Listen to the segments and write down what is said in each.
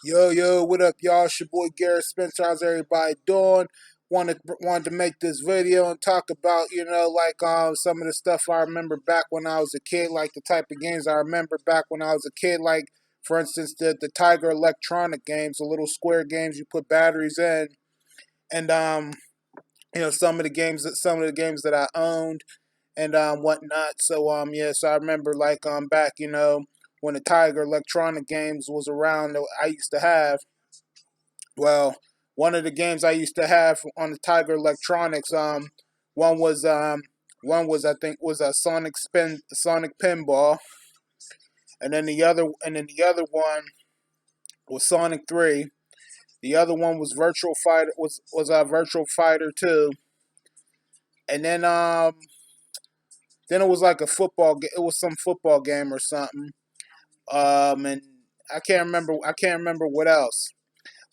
Yo, what up, y'all? It's your boy Garrett Spencer. How's everybody doing? Wanted to make this video and talk about some of the stuff I remember back when I was a kid, like the type of games I remember back when I was a kid, like for instance the Tiger Electronic games, the little square games you put batteries in, and some of the games that I owned and whatnot. So I remember back when the Tiger Electronic games was around, I used to have. Well, one of the games I used to have on the Tiger Electronics, one was I think was a Sonic Pinball, and then the other one was Sonic 3. The other one was Virtual Fighter 2, and then it was like a it was some football game or something. And I can't remember what else.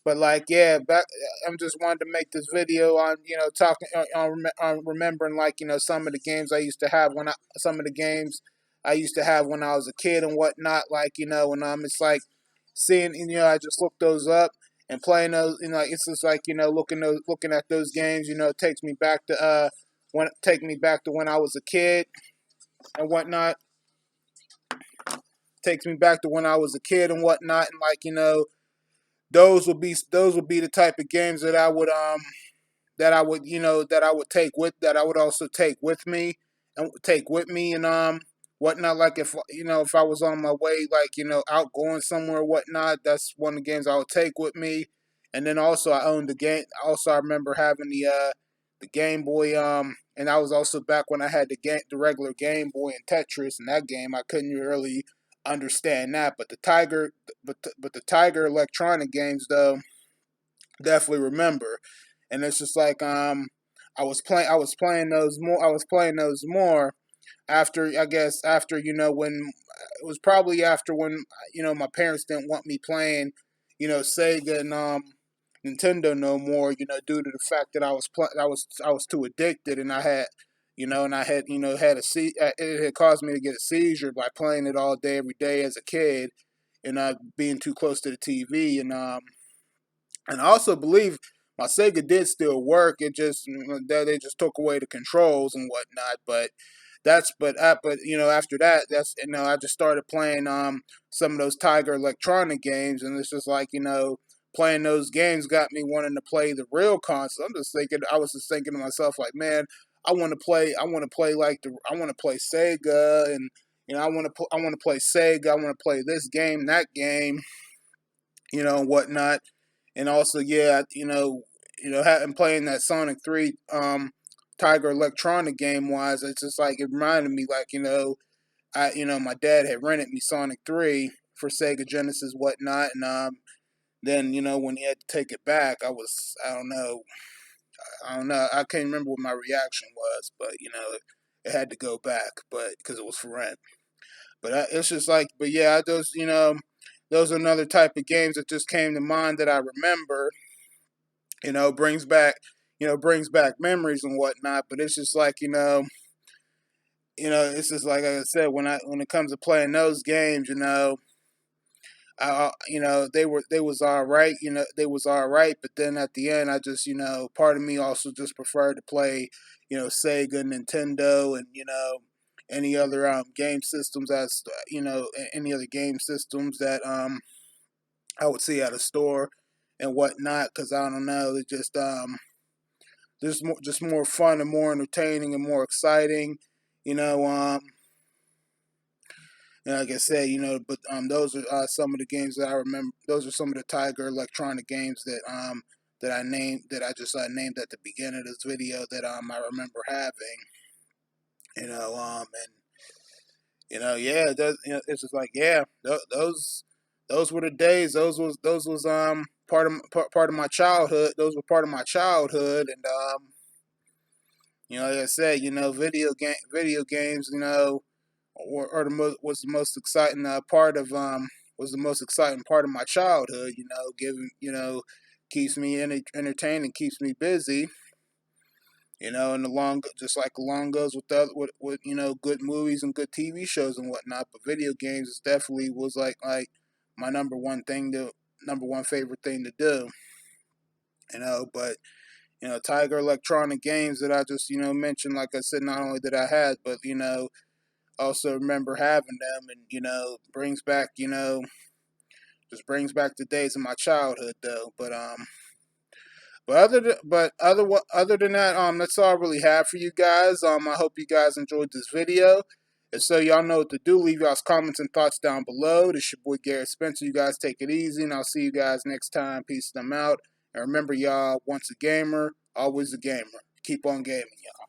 But yeah, back. I'm just wanted to make this video on talking on remembering some of the games I used to have some of the games I used to have when I was a kid and whatnot. And it's like seeing I just look those up and playing those. It's just looking at those games. It takes me back to when I was a kid and whatnot. Takes me back to when I was a kid and whatnot, and those would be the type of games that I would take with that I would also take with me and whatnot. Like if I was on my way out going somewhere or whatnot, that's one of the games I would take with me. And then also I owned the game. Also I remember having the Game Boy, and I was also back when I had the regular Game Boy and Tetris. And that game I couldn't really understand that, but the Tiger Electronic games though, definitely remember. And it's just I was playing those more after, I guess, after when it was probably after when my parents didn't want me playing Sega and Nintendo no more, due to the fact that I was too addicted, and I had had it had caused me to get a seizure by playing it all day every day as a kid, and being too close to the TV. And I also believe my Sega did still work. It just that they just took away the controls and whatnot. But after that, I just started playing some of those Tiger Electronic games, and it's just playing those games got me wanting to play the real console. I was just thinking to myself, like, man, I want to play Sega, and I want to play Sega. I want to play this game, that game, and whatnot. And also, yeah, having playing that Sonic 3 Tiger Electronic game wise, it's just it reminded me my dad had rented me Sonic 3 for Sega Genesis whatnot, and then when he had to take it back, I don't know, I can't remember what my reaction was, but it had to go back, but because it was for rent. But it's just but yeah, those are another type of games that just came to mind that I remember. Brings back memories and whatnot. But it's just it's just like I said, when it comes to playing those games, they was all right. They was all right. But then at the end, I just part of me also just preferred to play Sega, Nintendo, and any other game systems any other game systems that I would see at a store and whatnot. Because I don't know, it just more fun and more entertaining and more exciting. You know, and like I said, but those are some of the games that I remember. Those are some of the Tiger Electronic games that I just named at the beginning of this video that I remember having. And yeah, it's just yeah, those were the days. Those was part of my childhood. Those were part of my childhood, and like I said, video games, or was the most exciting part of was the most exciting part of my childhood. Giving keeps me entertained and keeps me busy. And along goes with good movies and good TV shows and whatnot. But video games is definitely was like my number one thing number one favorite thing to do. But Tiger Electronic Games that I just mentioned, like I said, not only did I have, but also remember having them, and brings back just brings back the days of my childhood though. Other than that, that's all I really have for you guys. I hope you guys enjoyed this video. And so y'all know what to do. Leave y'all's comments and thoughts down below. This your boy Garrett Spencer. You guys take it easy, and I'll see you guys next time. Peace them out. And remember, y'all, once a gamer, always a gamer. Keep on gaming, y'all.